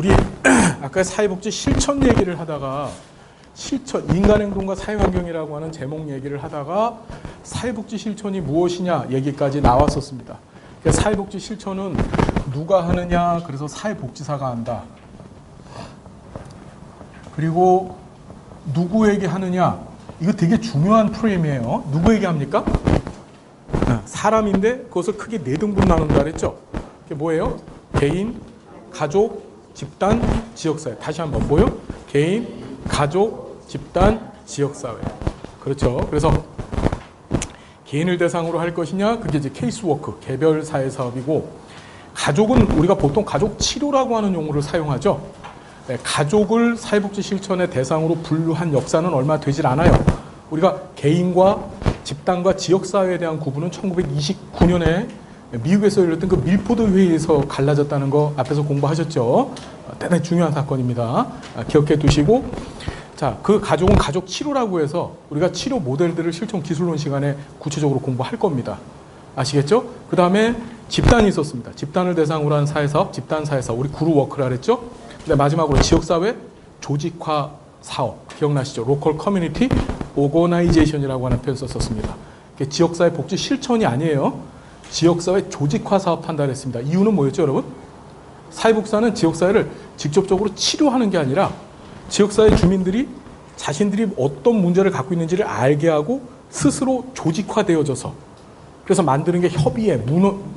우리 아까 사회복지 실천 얘기를 하다가 실천, 인간행동과 사회환경이라고 하는 제목 얘기를 하다가 사회복지 실천이 무엇이냐 얘기까지 나왔었습니다. 사회복지 실천은 누가 하느냐, 그래서 사회복지사가 한다. 그리고 누구에게 하느냐, 이거 되게 중요한 프레임이에요. 누구에게 합니까? 사람인데 그것을 크게 네 등분 나눈다 그랬죠. 그게 뭐예요? 개인, 가족, 집단, 지역사회. 다시 한번 뭐요? 개인, 가족, 집단, 지역사회. 그렇죠. 그래서 개인을 대상으로 할 것이냐, 그게 이제 케이스워크, 개별 사회 사업이고, 가족은 우리가 보통 가족 치료라고 하는 용어를 사용하죠. 가족을 사회복지 실천의 대상으로 분류한 역사는 얼마 되질 않아요. 우리가 개인과 집단과 지역사회에 대한 구분은 1929년에 미국에서 열렸던 그 밀포드 회의에서 갈라졌다는 거 앞에서 공부하셨죠. 대단히 중요한 사건입니다. 기억해 두시고, 자, 그 가족은 가족 치료라고 해서 우리가 치료 모델들을 실천 기술론 시간에 구체적으로 공부할 겁니다. 아시겠죠? 그 다음에 집단이 있었습니다. 집단을 대상으로 한 사회사업, 집단 사회사업, 우리 그룹워크라 그랬죠? 근데 마지막으로 지역사회 조직화 사업, 기억나시죠? 로컬 커뮤니티 오거나이제이션이라고 하는 표현 썼었습니다. 지역사회 복지 실천이 아니에요. 지역사회 조직화 사업 한다 그랬습니다. 이유는 뭐였죠, 여러분? 사회복지사는 지역사회를 직접적으로 치료하는 게 아니라 지역사회 주민들이 자신들이 어떤 문제를 갖고 있는지를 알게 하고 스스로 조직화되어져서, 그래서 만드는 게 협의회,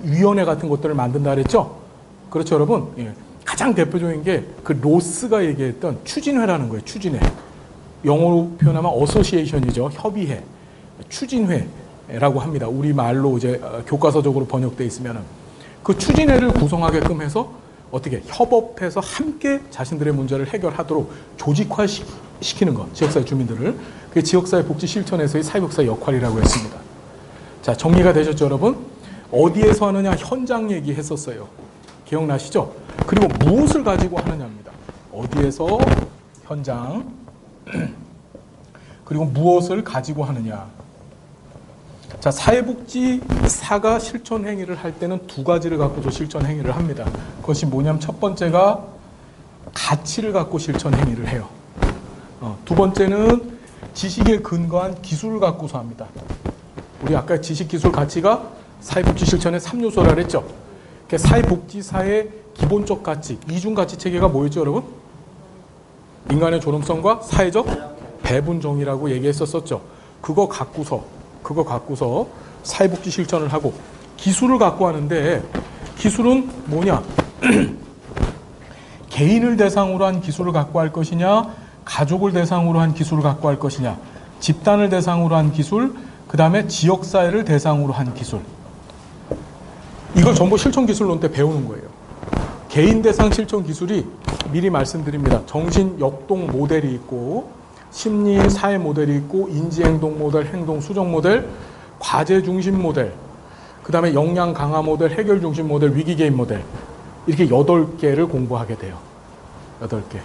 위원회 같은 것들을 만든다 그랬죠? 그렇죠, 여러분? 예. 가장 대표적인 게 그 로스가 얘기했던 추진회라는 거예요. 추진회. 영어로 표현하면 어소시에이션이죠. 협의회, 추진회라고 합니다. 우리 말로 이제 교과서적으로 번역돼 있으면은 그 추진회를 구성하게끔 해서 어떻게 협업해서 함께 자신들의 문제를 해결하도록 조직화시키는 것, 지역사회 주민들을. 그게 지역사회 복지 실천에서의 사회복지사의 역할이라고 했습니다. 자, 정리가 되셨죠, 여러분? 어디에서 하느냐, 현장 얘기했었어요. 기억나시죠? 그리고 무엇을 가지고 하느냐입니다. 어디에서, 현장, 그리고 무엇을 가지고 하느냐. 자, 사회복지사가 실천 행위를 할 때는 두 가지를 갖고서 실천 행위를 합니다. 그것이 뭐냐면 첫 번째가 가치를 갖고 실천 행위를 해요. 두 번째는 지식에 근거한 기술을 갖고서 합니다. 우리 아까 지식, 기술, 가치가 사회복지 실천의 3요소라 그랬죠. 사회복지사의 기본적 가치, 이중가치 체계가 뭐였죠, 여러분? 인간의 존엄성과 사회적 배분정의라고 얘기했었죠. 그거 갖고서 사회복지 실천을 하고, 기술을 갖고 하는데, 기술은 뭐냐? 개인을 대상으로 한 기술을 갖고 할 것이냐, 가족을 대상으로 한 기술을 갖고 할 것이냐, 집단을 대상으로 한 기술, 그 다음에 지역사회를 대상으로 한 기술. 이걸 전부 실천기술론 때 배우는 거예요. 개인 대상 실천 기술이 미리 말씀드립니다. 정신 역동 모델이 있고, 심리 사회 모델이 있고, 인지행동 모델, 행동 수정 모델, 과제 중심 모델, 그 다음에 역량 강화 모델, 해결 중심 모델, 위기 개입 모델, 이렇게 8개를 공부하게 돼요. 8개.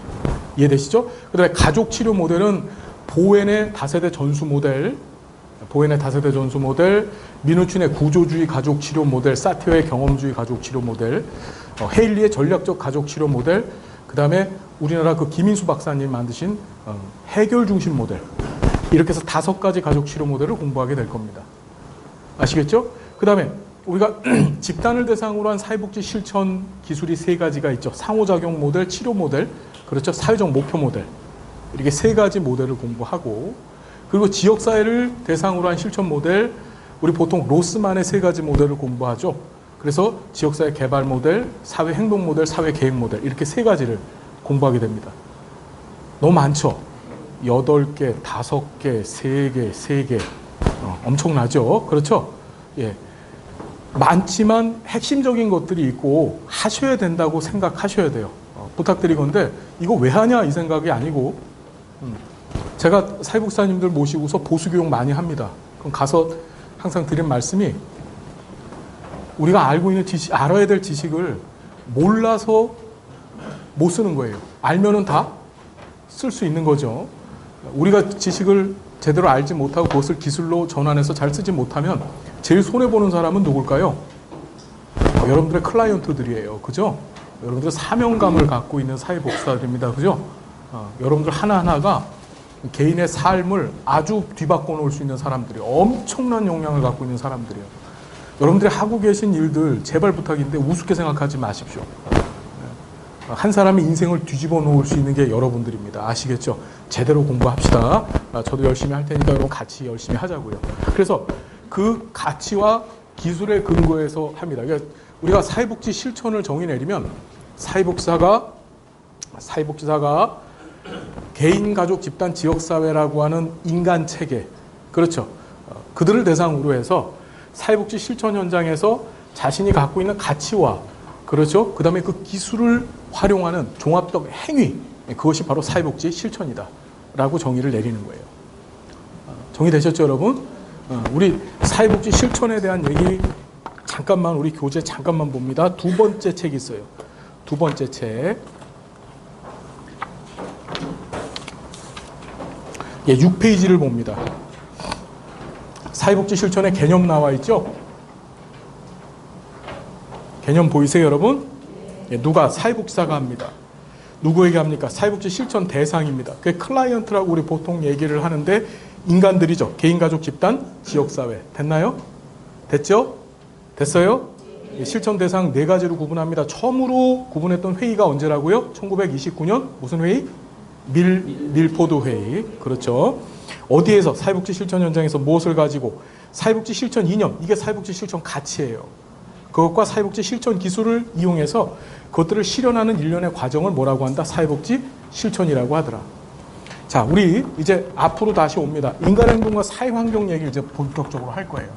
이해되시죠? 그 다음에 가족 치료 모델은 보웬의 다세대 전수 모델, 민우춘의 구조주의 가족 치료 모델, 사티어의 경험주의 가족 치료 모델, 헤일리의 전략적 가족 치료 모델, 그 다음에 우리나라 그 김인수 박사님 만드신 해결 중심 모델, 이렇게 해서 5가지 가족 치료 모델을 공부하게 될 겁니다. 아시겠죠? 그 다음에 우리가 집단을 대상으로 한 사회복지 실천 기술이 3가지가 있죠. 상호작용 모델, 치료 모델, 그렇죠? 사회적 목표 모델, 이렇게 3가지 모델을 공부하고, 그리고 지역사회를 대상으로 한 실천 모델, 우리 보통 로스만의 3가지 모델을 공부하죠. 그래서 지역사회 개발 모델, 사회 행동 모델, 사회 계획 모델, 이렇게 3가지를 공부하게 됩니다. 너무 많죠? 8개, 5개, 3개, 3개. 엄청나죠? 그렇죠? 예. 많지만 핵심적인 것들이 있고 하셔야 된다고 생각하셔야 돼요. 부탁드리건데 이거 왜 하냐 이 생각이 아니고, 제가 사회복지사님들 모시고서 보수교육 많이 합니다. 그럼 가서 항상 드린 말씀이, 우리가 알고 있는 지식, 알아야 될 지식을 몰라서 못 쓰는 거예요. 알면은 다 쓸 수 있는 거죠. 우리가 지식을 제대로 알지 못하고 그것을 기술로 전환해서 잘 쓰지 못하면 제일 손해보는 사람은 누굴까요? 여러분들의 클라이언트들이에요. 그죠? 여러분들 사명감을 갖고 있는 사회복지사들입니다. 그죠? 여러분들 하나하나가 개인의 삶을 아주 뒤바꿔 놓을 수 있는 사람들이에요. 엄청난 역량을 갖고 있는 사람들이에요. 여러분들이 하고 계신 일들 제발 부탁인데 우습게 생각하지 마십시오. 한 사람의 인생을 뒤집어 놓을 수 있는 게 여러분들입니다. 아시겠죠? 제대로 공부합시다. 저도 열심히 할 테니까 여러분 같이 열심히 하자고요. 그래서 그 가치와 기술의 근거에서 합니다. 그러니까 우리가 사회복지 실천을 정의 내리면 사회복지사가 개인, 가족, 집단, 지역사회라고 하는 인간 체계, 그렇죠. 그들을 대상으로 해서 사회복지 실천 현장에서 자신이 갖고 있는 가치와, 그렇죠. 그 다음에 그 기술을 활용하는 종합적 행위, 그것이 바로 사회복지 실천이다 라고 정의를 내리는 거예요. 정의되셨죠, 여러분? 우리 사회복지 실천에 대한 얘기 잠깐만, 우리 교재 잠깐만 봅니다. 두 번째 책이 있어요. 두 번째 책. 6페이지를 봅니다. 사회복지 실천의 개념 나와 있죠? 개념 보이세요, 여러분? 누가? 사회복지사가 합니다. 누구에게 합니까? 사회복지 실천 대상입니다. 그 클라이언트라고 우리 보통 얘기를 하는데 인간들이죠. 개인, 가족, 집단, 지역사회. 됐나요? 됐죠? 됐어요? 실천 대상 4가지로 구분합니다. 처음으로 구분했던 회의가 언제라고요? 1929년 무슨 회의? 밀포드 회의. 그렇죠. 어디에서? 사회복지 실천 현장에서 무엇을 가지고? 사회복지 실천 이념. 이게 사회복지 실천 가치예요. 그것과 사회복지 실천 기술을 이용해서 그것들을 실현하는 일련의 과정을 뭐라고 한다? 사회복지 실천이라고 하더라. 자, 우리 이제 앞으로 다시 옵니다. 인간행동과 사회환경 얘기를 이제 본격적으로 할 거예요.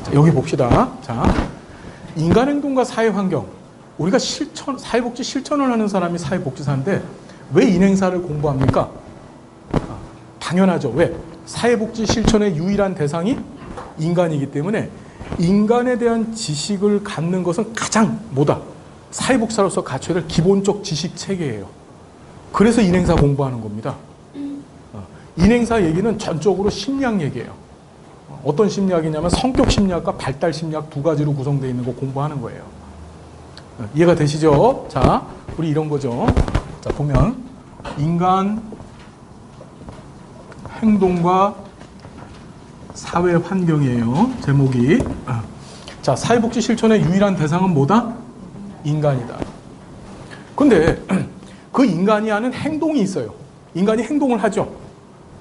자, 여기 봅시다. 자, 인간행동과 사회환경. 우리가 사회복지 실천을 하는 사람이 사회복지사인데 왜 인행사를 공부합니까? 당연하죠. 왜? 사회복지 실천의 유일한 대상이 인간이기 때문에 인간에 대한 지식을 갖는 것은 가장 뭐다? 사회복지사로서 갖춰야 될 기본적 지식 체계예요. 그래서 인행사 공부하는 겁니다. 인행사 얘기는 전적으로 심리학 얘기예요. 어떤 심리학이냐면 성격 심리학과 발달 심리학 2가지로 구성되어 있는 거 공부하는 거예요. 이해가 되시죠? 자, 우리 이런 거죠. 자, 보면 인간 행동과 사회 환경이에요. 제목이. 자, 사회복지 실천의 유일한 대상은 뭐다? 인간이다. 근데 그 인간이 하는 행동이 있어요. 인간이 행동을 하죠.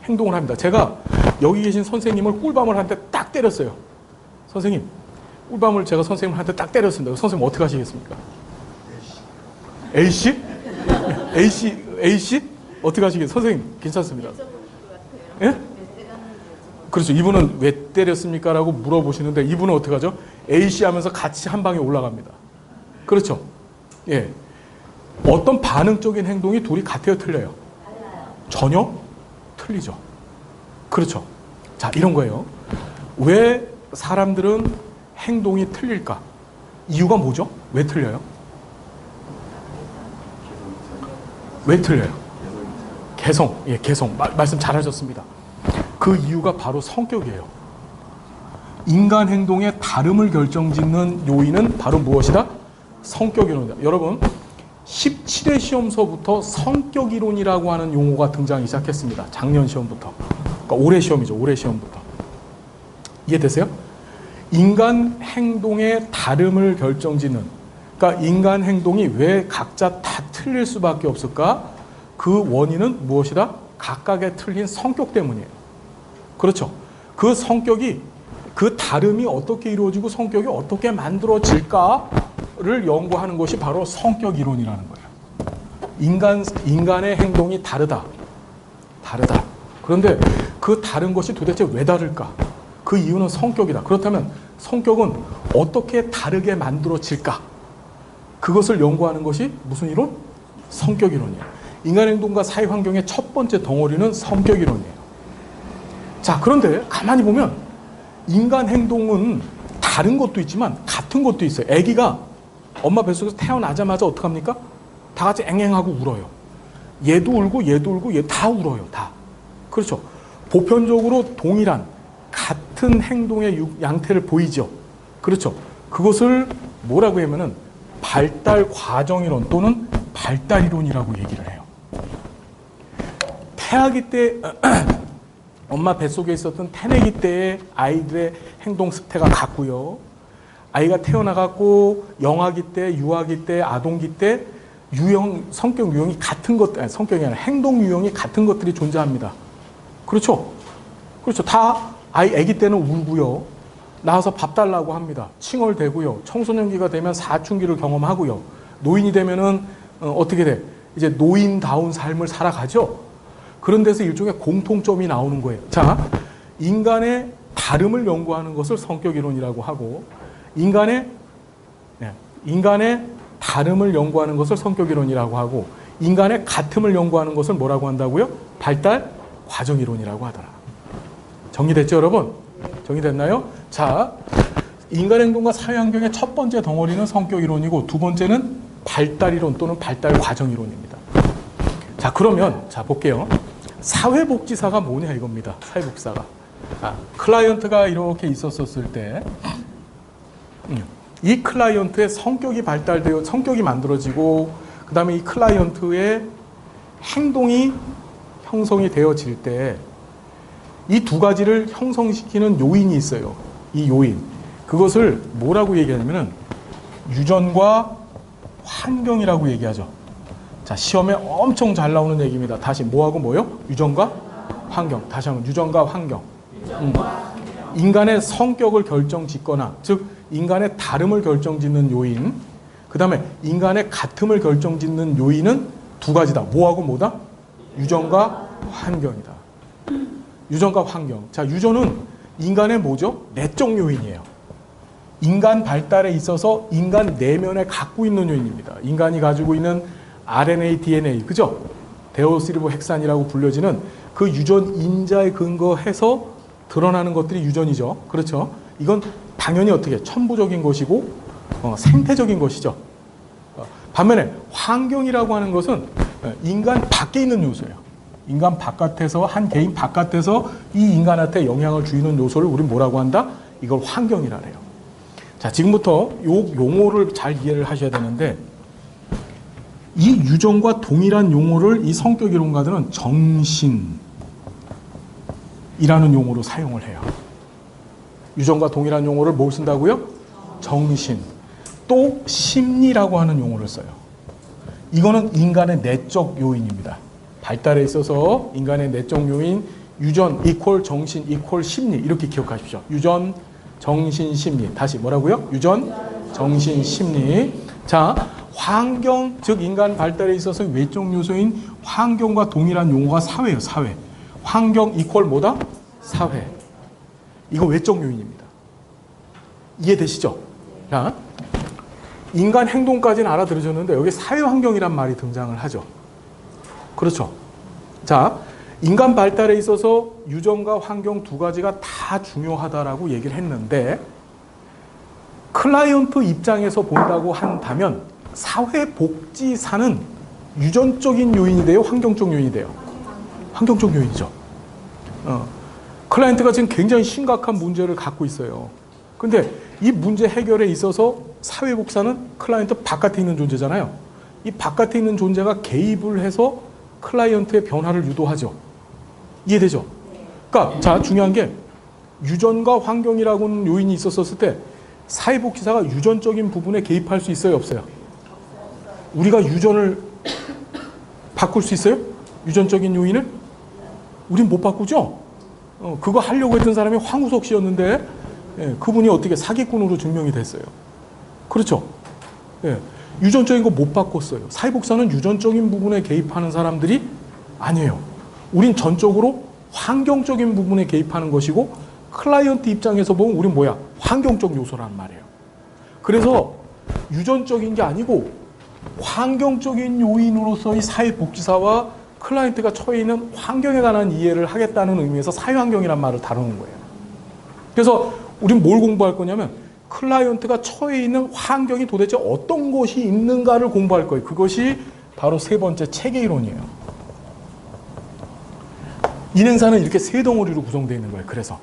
행동을 합니다. 제가 여기 계신 선생님을 꿀밤을 한 대 딱 때렸어요. 선생님, 꿀밤을 제가 선생님한테 딱 때렸습니다. 선생님 어떻게 하시겠습니까? A씨? A씨? 어떻게 하시겠어요? 선생님 괜찮습니다. 예? 그렇죠. 이분은 왜 때렸습니까? 라고 물어보시는데 이분은 어떻게 하죠? A씨 하면서 같이 한 방에 올라갑니다. 그렇죠. 예. 어떤 반응적인 행동이 둘이 같아요, 틀려요? 전혀 틀리죠. 그렇죠. 자, 이런 거예요. 왜 사람들은 행동이 틀릴까? 이유가 뭐죠? 왜 틀려요? 왜 틀려요? 개성. 예, 개성. 말씀 잘하셨습니다. 그 이유가 바로 성격이에요. 인간 행동의 다름을 결정짓는 요인은 바로 무엇이다? 성격이론이다. 여러분, 17회 시험서부터 성격이론이라고 하는 용어가 등장하기 시작했습니다. 작년 시험부터. 그러니까 올해 시험이죠. 올해 시험부터. 이해되세요? 인간 행동의 다름을 결정짓는, 그러니까 인간 행동이 왜 각자 다 틀릴 수밖에 없을까? 그 원인은 무엇이다? 각각의 틀린 성격 때문이에요. 그렇죠. 그 성격이, 그 다름이 어떻게 이루어지고 성격이 어떻게 만들어질까를 연구하는 것이 바로 성격 이론이라는 거예요. 인간의 행동이 다르다. 그런데 그 다른 것이 도대체 왜 다를까? 그 이유는 성격이다. 그렇다면 성격은 어떻게 다르게 만들어질까? 그것을 연구하는 것이 무슨 이론? 성격 이론이에요. 인간 행동과 사회 환경의 첫 번째 덩어리는 성격 이론이에요. 자, 그런데 가만히 보면 인간 행동은 다른 것도 있지만 같은 것도 있어요. 아기가 엄마 뱃속에서 태어나자마자 어떡합니까? 다 같이 앵앵하고 울어요. 얘도 울고 얘도 울고 얘 다 울어요. 다. 그렇죠. 보편적으로 동일한 같은 행동의 양태를 보이죠. 그렇죠. 그것을 뭐라고 하면은 발달 과정 이론 또는 발달 이론이라고 얘기를 해요. 태아기 때 엄마 뱃속에 있었던 태내기 때의 아이들의 행동 습태가 같고요. 아이가 태어나갖고 영아기 때, 유아기 때, 아동기 때 성격 유형이 같은 것, 아니, 성격이 아니라 행동 유형이 같은 것들이 존재합니다. 그렇죠? 그렇죠. 다 아기 때는 울고요. 나와서 밥 달라고 합니다. 칭얼대고요. 청소년기가 되면 사춘기를 경험하고요. 노인이 되면은 어떻게 돼? 이제 노인다운 삶을 살아가죠. 그런 데서 일종의 공통점이 나오는 거예요. 자, 인간의 다름을 연구하는 것을 성격이론이라고 하고, 인간의 다름을 연구하는 것을 성격이론이라고 하고, 인간의 같음을 연구하는 것을 뭐라고 한다고요? 발달 과정이론이라고 하더라. 정리됐죠, 여러분? 정리됐나요? 자, 인간 행동과 사회 환경의 첫 번째 덩어리는 성격이론이고, 두 번째는 발달이론 또는 발달 과정이론입니다. 자, 그러면 자 볼게요. 사회복지사가 뭐냐 이겁니다. 사회복지사가. 클라이언트가 이렇게 있었을 때 이 클라이언트의 성격이 발달되어 성격이 만들어지고, 그 다음에 이 클라이언트의 행동이 형성이 되어질 때 이 두 가지를 형성시키는 요인이 있어요. 이 요인. 그것을 뭐라고 얘기하냐면은 유전과 환경이라고 얘기하죠. 자, 시험에 엄청 잘 나오는 얘기입니다. 다시 뭐하고 뭐요? 유전과 환경. 다시 한번 유전과 환경. 인간의 성격을 결정짓거나, 즉 인간의 다름을 결정짓는 요인, 그 다음에 인간의 같음을 결정짓는 요인은 두 가지다. 뭐하고 뭐다? 유전과 환경이다. 유전과 환경. 자, 유전은 인간의 뭐죠? 내적 요인이에요. 인간 발달에 있어서 인간 내면에 갖고 있는 요인입니다. 인간이 가지고 있는 RNA, DNA, 그죠? 데오스리보헥산이라고 불려지는 그 유전 인자에 근거해서 드러나는 것들이 유전이죠. 그렇죠? 이건 당연히 어떻게 천부적인 것이고 생태적인 것이죠. 반면에 환경이라고 하는 것은 인간 밖에 있는 요소예요. 인간 바깥에서, 한 개인 바깥에서 이 인간한테 영향을 주는 요소를 우리 뭐라고 한다? 이걸 환경이라 해요. 자, 지금부터 요 용어를 잘 이해를 하셔야 되는데, 이 유전과 동일한 용어를 이 성격이론가들은 정신이라는 용어로 사용을 해요. 유전과 동일한 용어를 뭘 쓴다고요? 정신. 또 심리라고 하는 용어를 써요. 이거는 인간의 내적 요인입니다. 발달에 있어서 인간의 내적 요인, 유전 이퀄 정신 이퀄 심리, 이렇게 기억하십시오. 유전, 정신, 심리. 다시 뭐라고요? 유전, 정신, 심리. 자, 환경, 즉 인간 발달에 있어서 외적 요소인 환경과 동일한 용어가 사회예요. 사회. 환경 이퀄 뭐다? 사회. 이거 외적 요인입니다. 이해되시죠? 자, 인간 행동까지는 알아들으셨는데 여기 사회 환경이란 말이 등장을 하죠. 그렇죠? 자, 인간 발달에 있어서 유전과 환경 두 가지가 다 중요하다라고 얘기를 했는데, 클라이언트 입장에서 본다고 한다면 사회복지사는 유전적인 요인이 돼요? 환경적 요인이 돼요? 환경적 요인이죠. 클라이언트가 지금 굉장히 심각한 문제를 갖고 있어요. 근데 이 문제 해결에 있어서 사회복지사는 클라이언트 바깥에 있는 존재잖아요. 이 바깥에 있는 존재가 개입을 해서 클라이언트의 변화를 유도하죠. 이해되죠? 그러니까 자, 중요한 게 유전과 환경이라고는 요인이 있었을 때 사회복지사가 유전적인 부분에 개입할 수 있어요? 없어요? 우리가 유전을 바꿀 수 있어요? 유전적인 요인을? 우린 못 바꾸죠? 그거 하려고 했던 사람이 황우석 씨였는데, 예, 그분이 어떻게 사기꾼으로 증명이 됐어요. 그렇죠? 예, 유전적인 거 못 바꿨어요. 사회복지사는 유전적인 부분에 개입하는 사람들이 아니에요. 우린 전적으로 환경적인 부분에 개입하는 것이고, 클라이언트 입장에서 보면 우린 뭐야? 환경적 요소란 말이에요. 그래서 유전적인 게 아니고 환경적인 요인으로서의 사회복지사와 클라이언트가 처해 있는 환경에 관한 이해를 하겠다는 의미에서 사회환경이란 말을 다루는 거예요. 그래서 우린 뭘 공부할 거냐면 클라이언트가 처해 있는 환경이 도대체 어떤 것이 있는가를 공부할 거예요. 그것이 바로 세 번째 체계 이론이에요. 인행사는 이렇게 세 덩어리로 구성되어 있는 거예요. 그래서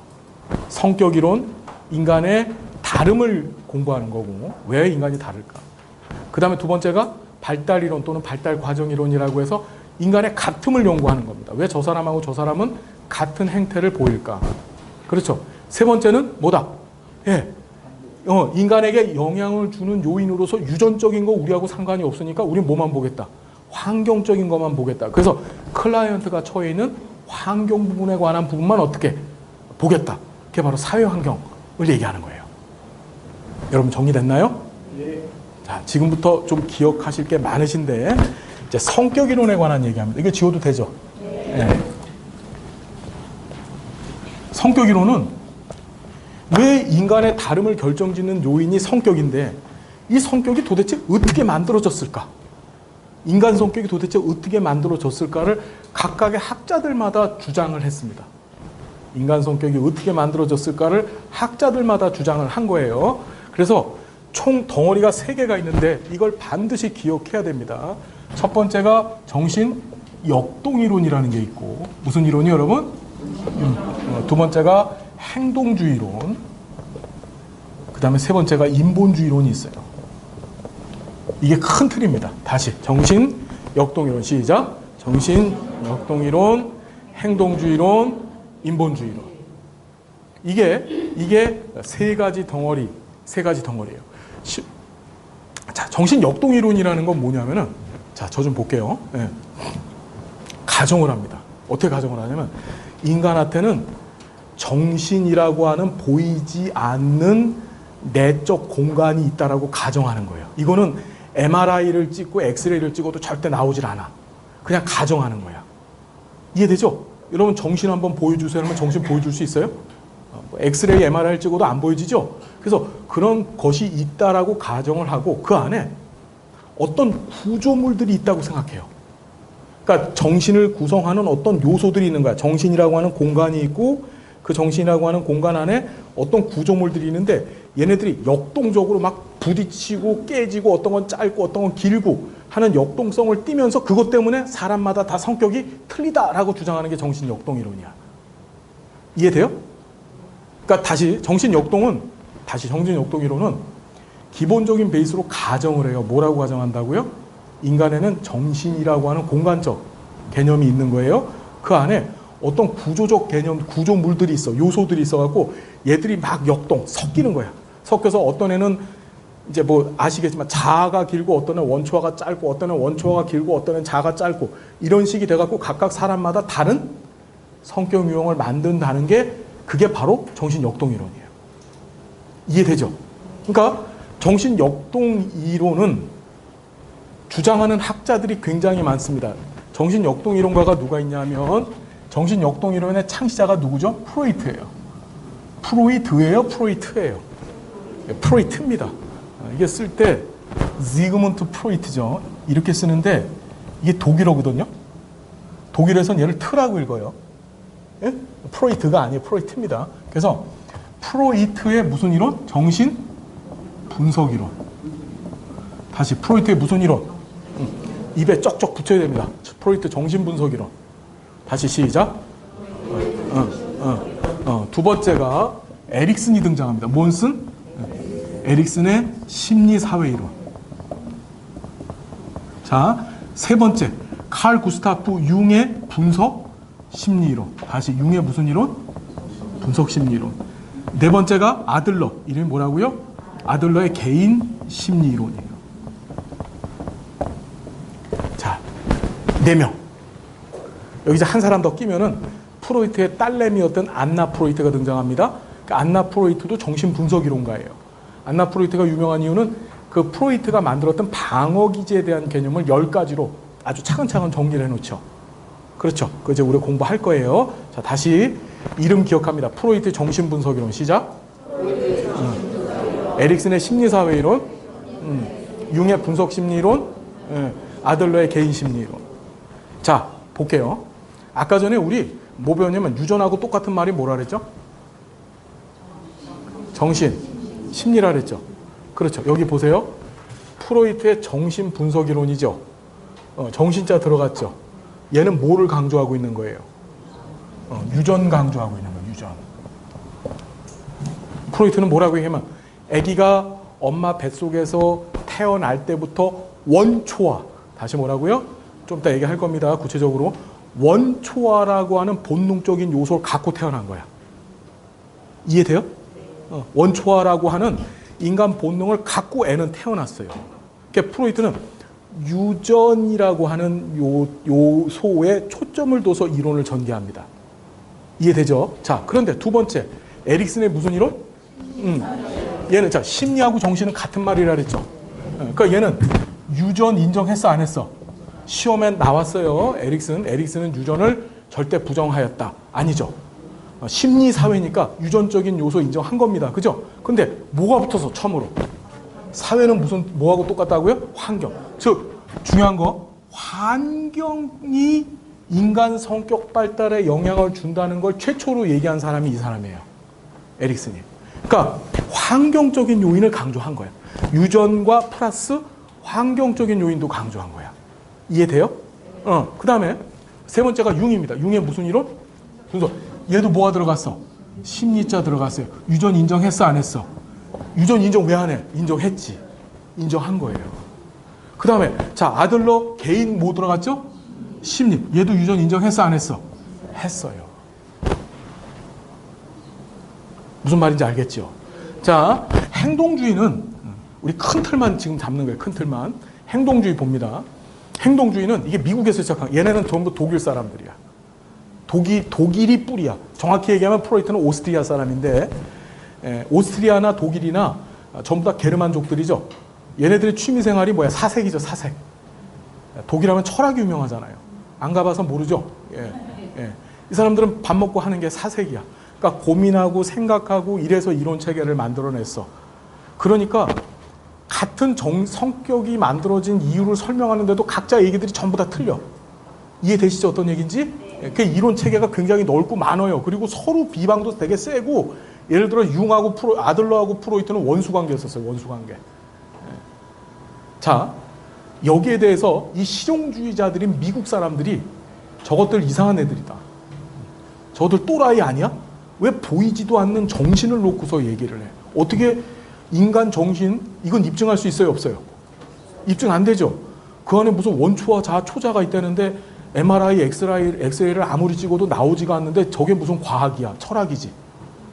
성격 이론, 인간의 다름을 공부하는 거고 왜 인간이 다를까. 그 다음에 두 번째가 발달이론 또는 발달과정이론이라고 해서 인간의 같음을 연구하는 겁니다. 왜 저 사람하고 저 사람은 같은 행태를 보일까. 그렇죠. 세 번째는 뭐다? 예. 인간에게 영향을 주는 요인으로서 유전적인 거 우리하고 상관이 없으니까 우린 뭐만 보겠다? 환경적인 것만 보겠다. 그래서 클라이언트가 처해 있는 환경 부분에 관한 부분만 어떻게 보겠다. 그게 바로 사회환경을 얘기하는 거예요. 여러분 정리됐나요? 네. 자, 지금부터 좀 기억하실 게 많으신데 이제 성격 이론에 관한 얘기합니다. 이게 지워도 되죠? 네. 성격 이론은 왜 인간의 다름을 결정짓는 요인이 성격인데 이 성격이 도대체 어떻게 만들어졌을까? 인간 성격이 도대체 어떻게 만들어졌을까를 각각의 학자들마다 주장을 했습니다. 인간 성격이 어떻게 만들어졌을까를 학자들마다 주장을 한 거예요. 그래서 총 덩어리가 3개가 있는데 이걸 반드시 기억해야 됩니다. 첫 번째가 정신 역동이론이라는 게 있고 무슨 이론이 여러분? 두 번째가 행동주의론, 그 다음에 세 번째가 인본주의론이 있어요. 이게 큰 틀입니다. 다시 정신 역동이론 시작. 정신 역동이론, 행동주의론, 인본주의론. 이게 세 가지 덩어리예요. 자, 정신 역동이론이라는 건 뭐냐면은 자, 저 좀 볼게요. 네. 가정을 합니다. 어떻게 가정을 하냐면 인간한테는 정신이라고 하는 보이지 않는 내적 공간이 있다라고 가정하는 거예요. 이거는 MRI를 찍고 엑스레이를 찍어도 절대 나오질 않아. 그냥 가정하는 거야. 이해되죠? 여러분 정신 한번 보여주세요 하면 정신 보여줄 수 있어요? 엑스레이, MRI를 찍어도 안 보여지죠? 그래서 그런 것이 있다라고 가정을 하고 그 안에 어떤 구조물들이 있다고 생각해요. 그러니까 정신을 구성하는 어떤 요소들이 있는 거야. 정신이라고 하는 공간이 있고 그 정신이라고 하는 공간 안에 어떤 구조물들이 있는데 얘네들이 역동적으로 막 부딪히고 깨지고 어떤 건 짧고 어떤 건 길고 하는 역동성을 띠면서 그것 때문에 사람마다 다 성격이 틀리다라고 주장하는 게 정신 역동이론이야. 이해돼요? 그러니까 정신 역동이론은 기본적인 베이스로 가정을 해요. 뭐라고 가정한다고요? 인간에는 정신이라고 하는 공간적 개념이 있는 거예요. 그 안에 어떤 구조적 개념, 구조물들이 있어, 요소들이 있어갖고 얘들이 막 섞이는 거야. 섞여서 어떤 애는 이제 뭐 아시겠지만 자아가 길고 어떤 애는 원초아가 짧고 어떤 애는 원초아가 길고 어떤 애는 자아가 짧고 이런 식이 돼갖고 각각 사람마다 다른 성격 유형을 만든다는 게 그게 바로 정신 역동이론이에요. 이해되죠? 그러니까 정신 역동이론은 주장하는 학자들이 굉장히 많습니다. 정신 역동이론가가 누가 있냐면 정신 역동이론의 창시자가 누구죠? 프로이트예요. 프로이트예요? 프로이트입니다. 이게 쓸 때 지그문트 프로이트죠. 이렇게 쓰는데 이게 독일어거든요. 독일에서는 얘를 트라고 읽어요. 예? 프로이트가 아니에요. 프로이트입니다. 그래서 프로이트의 무슨 이론? 정신 분석 이론. 다시 프로이트의 무슨 이론? 입에 쩍쩍 붙여야 됩니다. 프로이트 정신 분석 이론. 다시 시작. 두 번째가 에릭슨이 등장합니다. 몬슨? 에릭슨의 심리사회 이론. 자, 세 번째 칼 구스타프 융의 분석 심리 이론. 다시 융의 무슨 이론? 분석 심리 이론. 네 번째가 아들러. 이름이 뭐라고요? 아들러의 개인 심리 이론이에요. 자, 4명. 여기 이제 한 사람 더 끼면은 프로이트의 딸내미였던 안나 프로이트가 등장합니다. 그 안나 프로이트도 정신 분석 이론가예요. 안나 프로이트가 유명한 이유는 그 프로이트가 만들었던 방어 기제에 대한 개념을 10가지로 아주 차근차근 정리를 해놓죠. 그렇죠. 그 이제 우리 공부할 거예요. 자, 다시 이름 기억합니다. 프로이트 정신 분석 이론 시작. 에릭슨의 심리사회 이론, 융의 분석 심리 이론, 아들러의 개인 심리 이론. 자, 볼게요. 아까 전에 우리 뭐 배웠냐면 유전하고 똑같은 말이 뭐라 그랬죠? 정신, 심리라 그랬죠. 그렇죠. 여기 보세요. 프로이트의 정신 분석 이론이죠. 정신자 들어갔죠. 얘는 뭐를 강조하고 있는 거예요? 유전 강조하고 있는 거예요. 유전. 프로이트는 뭐라고 얘기하면 아기가 엄마 뱃속에서 태어날 때부터 원초화, 다시 뭐라고요? 좀 이따 얘기할 겁니다. 구체적으로. 원초화라고 하는 본능적인 요소를 갖고 태어난 거야. 이해돼요? 원초화라고 하는 인간 본능을 갖고 애는 태어났어요. 그러니까 프로이트는 유전이라고 하는 요소에 초점을 둬서 이론을 전개합니다. 이해되죠? 자, 그런데 두 번째, 에릭슨의 무슨 이론? 얘는 자, 심리하고 정신은 같은 말이라 그랬죠. 그러니까 얘는 유전 인정했어, 안 했어? 시험에 나왔어요. 에릭슨은 유전을 절대 부정하였다. 아니죠. 심리 사회니까 유전적인 요소 인정한 겁니다. 그죠? 근데 뭐가 붙어서 처음으로? 사회는 무슨 뭐하고 똑같다고요? 환경. 즉 중요한 거, 환경이 인간 성격 발달에 영향을 준다는 걸 최초로 얘기한 사람이 이 사람이에요. 에릭슨이. 그러니까 환경적인 요인을 강조한 거야. 유전과 플러스 환경적인 요인도 강조한 거야. 이해돼요? 그 다음에 세 번째가 융입니다. 융의 무슨 이론? 순서. 얘도 뭐가 들어갔어? 심리자 들어갔어요. 유전 인정했어, 안 했어? 유전 인정 왜 안 해? 인정했지. 인정한 거예요. 그 다음에 자, 아들러 개인 뭐 들어갔죠? 심리. 얘도 유전 인정했어, 안 했어? 했어요. 무슨 말인지 알겠죠? 자, 행동주의는 우리 큰 틀만 지금 잡는 거예요. 큰 틀만. 행동주의 봅니다. 행동주의는 이게 미국에서 시작한, 얘네는 전부 독일 사람들이야. 독일이 뿌리야. 정확히 얘기하면 프로이트는 오스트리아 사람인데, 오스트리아나 독일이나 전부 다 게르만족들이죠. 얘네들의 취미생활이 뭐야? 사색이죠, 사색. 독일하면 철학이 유명하잖아요. 안 가봐서 모르죠? 이 사람들은 밥 먹고 하는 게 사색이야. 그러니까 고민하고 생각하고 이래서 이론 체계를 만들어냈어. 그러니까 같은 성격이 만들어진 이유를 설명하는데도 각자 얘기들이 전부 다 틀려. 이해되시죠? 어떤 얘기인지? 그 이론 체계가 굉장히 넓고 많아요. 그리고 서로 비방도 되게 세고, 예를 들어 융하고 아들러하고 프로이트는 원수관계였었어요. 원수관계. 자, 여기에 대해서 이 실용주의자들인 미국 사람들이 저것들 이상한 애들이다. 저들 또라이 아니야? 왜 보이지도 않는 정신을 놓고서 얘기를 해? 어떻게 인간 정신, 이건 입증할 수 있어요, 없어요? 입증 안 되죠? 그 안에 무슨 원초와 초자가 있다는데 MRI, 엑스레이를 아무리 찍어도 나오지가 않는데 저게 무슨 과학이야, 철학이지.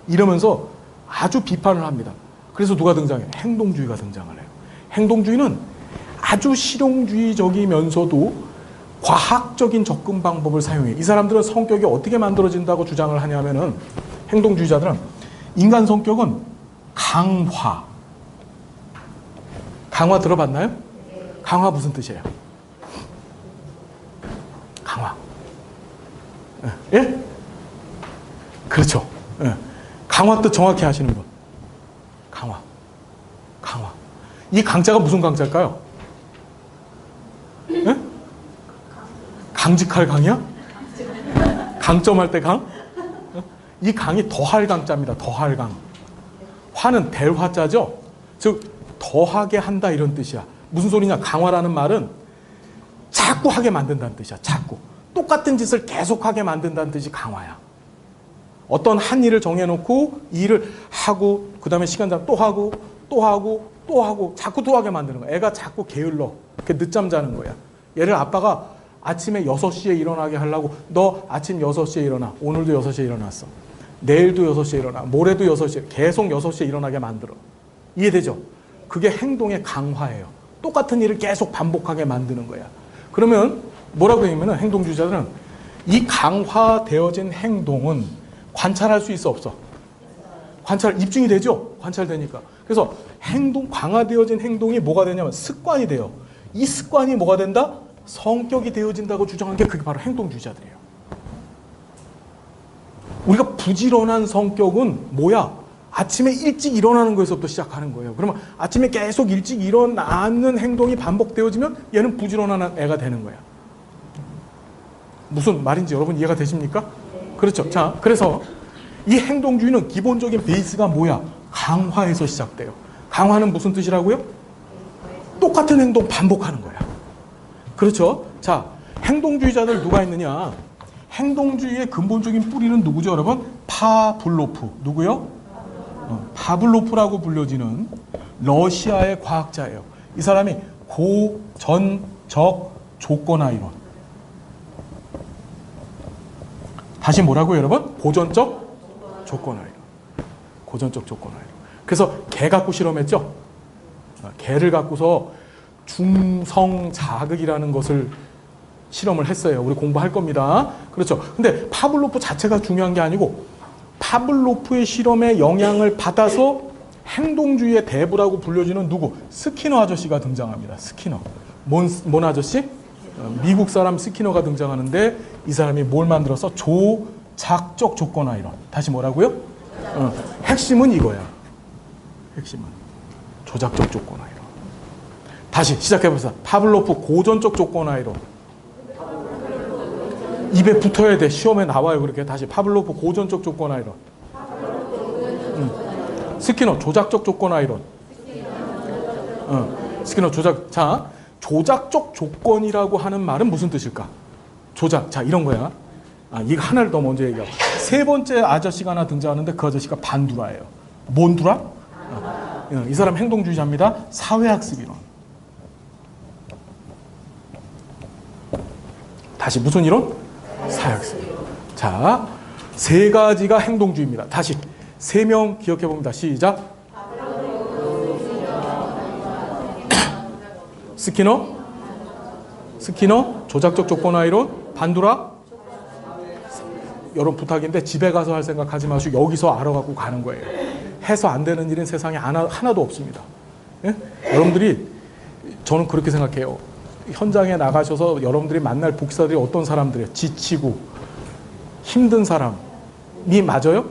이러면서 아주 비판을 합니다. 그래서 누가 등장해요? 행동주의가 등장을 해요. 행동주의는 아주 실용주의적이면서도 과학적인 접근 방법을 사용해요. 이 사람들은 성격이 어떻게 만들어진다고 주장을 하냐면은, 행동주의자들은 인간 성격은 강화. 강화 들어봤나요? 강화 무슨 뜻이에요? 강화. 예? 그렇죠. 예. 강화 뜻 정확히 하시는 분. 강화. 강화. 이 강자가 무슨 강자일까요? 예? 강직할 강이야? 강점할 때 강? 이 강이 더할 강자입니다. 더할 강. 화는 대화자죠? 즉 더하게 한다 이런 뜻이야. 무슨 소리냐? 강화라는 말은 자꾸 하게 만든다는 뜻이야. 자꾸. 똑같은 짓을 계속하게 만든다는 뜻이 강화야. 어떤 한 일을 정해놓고 이 일을 하고 그 다음에 시간 장 또 하고 또 하고 또 하고 자꾸 또 하게 만드는 거야. 애가 자꾸 게을러. 늦잠 자는 거야. 얘를 아빠가 아침에 6시에 일어나게 하려고, 너 아침 6시에 일어나. 오늘도 6시에 일어났어. 내일도 6시에 일어나. 모레도 6시에. 계속 6시에 일어나게 만들어. 이해되죠? 그게 행동의 강화예요. 똑같은 일을 계속 반복하게 만드는 거야. 그러면 뭐라고 하냐면 행동주의자들은 이 강화되어진 행동은 관찰할 수 있어, 없어? 입증이 되죠? 관찰되니까. 그래서 강화되어진 행동이 뭐가 되냐면 습관이 돼요. 이 습관이 뭐가 된다? 성격이 되어진다고 주장한 게 그게 바로 행동주의자들이에요. 우리가 부지런한 성격은 뭐야? 아침에 일찍 일어나는 거에서부터 시작하는 거예요. 그러면 아침에 계속 일찍 일어나는 행동이 반복되어지면 얘는 부지런한 애가 되는 거야. 무슨 말인지 여러분 이해가 되십니까? 그렇죠. 자, 그래서 이 행동주의는 기본적인 베이스가 뭐야? 강화에서 시작돼요. 강화는 무슨 뜻이라고요? 똑같은 행동 반복하는 거야. 그렇죠. 자, 행동주의자들 누가 있느냐? 행동주의의 근본적인 뿌리는 누구죠, 여러분? 파블로프. 누구요? 파블로프라고 불려지는 러시아의 과학자예요. 이 사람이 고전적 조건화 이론. 다시 뭐라고요, 여러분? 고전적 조건화 이론. 고전적 조건화 이론. 그래서 개 갖고 실험했죠? 개를 갖고서 중성 자극이라는 것을 실험을 했어요. 우리 공부할 겁니다. 그렇죠. 근데 파블로프 자체가 중요한 게 아니고 파블로프의 실험에 영향을 받아서 행동주의의 대부라고 불려지는 누구? 스키너 아저씨가 등장합니다. 스키너. 뭔 아저씨? 미국 사람 스키너가 등장하는데 이 사람이 뭘 만들어서 조작적 조건화 이론. 다시 뭐라고요? 핵심은 이거야. 핵심은 조작적 조건화 이론. 다시 시작해보자. 파블로프 고전적 조건화 이론. 입에 붙어야 돼. 시험에 나와요. 그렇게. 다시 파블로프 고전적 조건화 이론. 스키너 조작적 조건화 이론. 스키너 조작. 자, 조작적 조건이라고 하는 말은 무슨 뜻일까? 조작. 자, 이런 거야. 이거 하나를 더 먼저 얘기하고. 세 번째 아저씨가 하나 등장하는데 그 아저씨가 반두라예요. 뭔 두라? 이 사람 행동주의자입니다. 사회학습 이론. 다시 무슨 이론? 사회학습. 자, 세 가지가 행동주의입니다. 다시 세 명 기억해 봅니다. 시작. 스키너 조작적 조건화 이론. 반두라. 여러분 부탁인데 집에 가서 할 생각하지 마시고 여기서 알아갖고 가는 거예요. 해서 안 되는 일은 세상에 하나도 없습니다. 예? 여러분들이 저는 그렇게 생각해요. 현장에 나가셔서 여러분들이 만날 복지사들이 어떤 사람들이에요? 지치고 힘든 사람이 맞아요?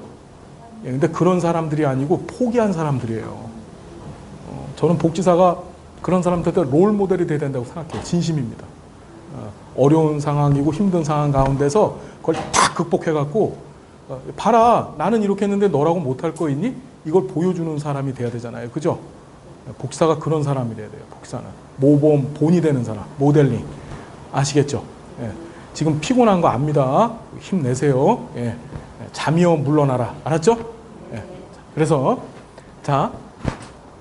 예, 근데 그런 사람들이 아니고 포기한 사람들이에요. 저는 복지사가 그런 사람들한테 롤 모델이 돼야 된다고 생각해요. 진심입니다. 어려운 상황이고 힘든 상황 가운데서 그걸 다 극복해갖고 봐라 나는 이렇게 했는데 너라고 못할 거 있니? 이걸 보여주는 사람이 돼야 되잖아요. 그죠? 복지사가 그런 사람이 돼야 돼요. 복지사는 모범 본이 되는 사람. 모델링 아시겠죠? 예. 지금 피곤한 거 압니다. 힘내세요. 예. 잠이여 물러나라. 알았죠? 예. 그래서 자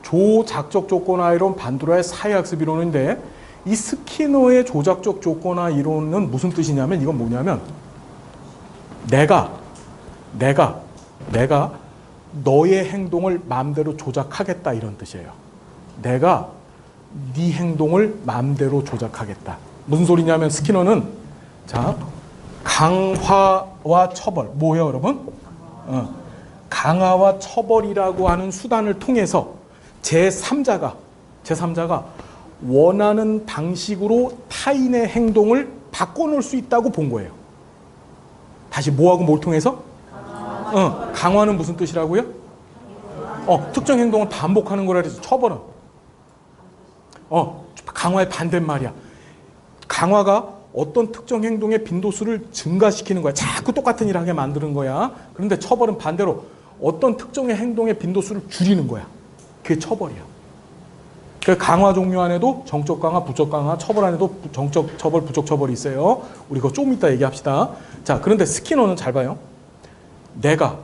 조작적 조건화 이론 반두라의 사회학습 이론인데 이 스키너의 조작적 조건화 이론은 무슨 뜻이냐면 이건 뭐냐면 내가 너의 행동을 마음대로 조작하겠다 이런 뜻이에요. 내가 네 행동을 마음대로 조작하겠다. 무슨 소리냐면 스키너는 자 강화와 처벌 뭐예요 여러분? 강화와 처벌이라고 하는 수단을 통해서 제3자가 원하는 방식으로 타인의 행동을 바꿔놓을 수 있다고 본 거예요. 다시 뭐하고 뭘 통해서? 강화는 무슨 뜻이라고요? 특정 행동을 반복하는 거라 그래서 처벌은 강화의 반대말이야. 강화가 어떤 특정 행동의 빈도수를 증가시키는 거야. 자꾸 똑같은 일을 하게 만드는 거야. 그런데 처벌은 반대로 어떤 특정의 행동의 빈도수를 줄이는 거야. 그게 처벌이야. 그 강화 종류 안에도 정적 강화, 부적 강화, 처벌 안에도 정적 처벌, 부적 처벌이 있어요. 우리 그거 좀 이따 얘기합시다. 자, 그런데 스키너는 잘 봐요. 내가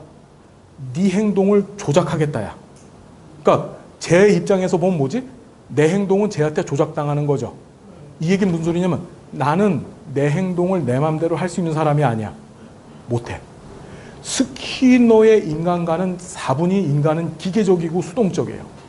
네 행동을 조작하겠다야. 그러니까 제 입장에서 보면 뭐지? 내 행동은 쟤한테 조작당하는 거죠. 이 얘기는 무슨 소리냐면 나는 내 행동을 내 마음대로 할 수 있는 사람이 아니야. 못해. 스키너의 인간과는 사분이 인간은 기계적이고 수동적이에요.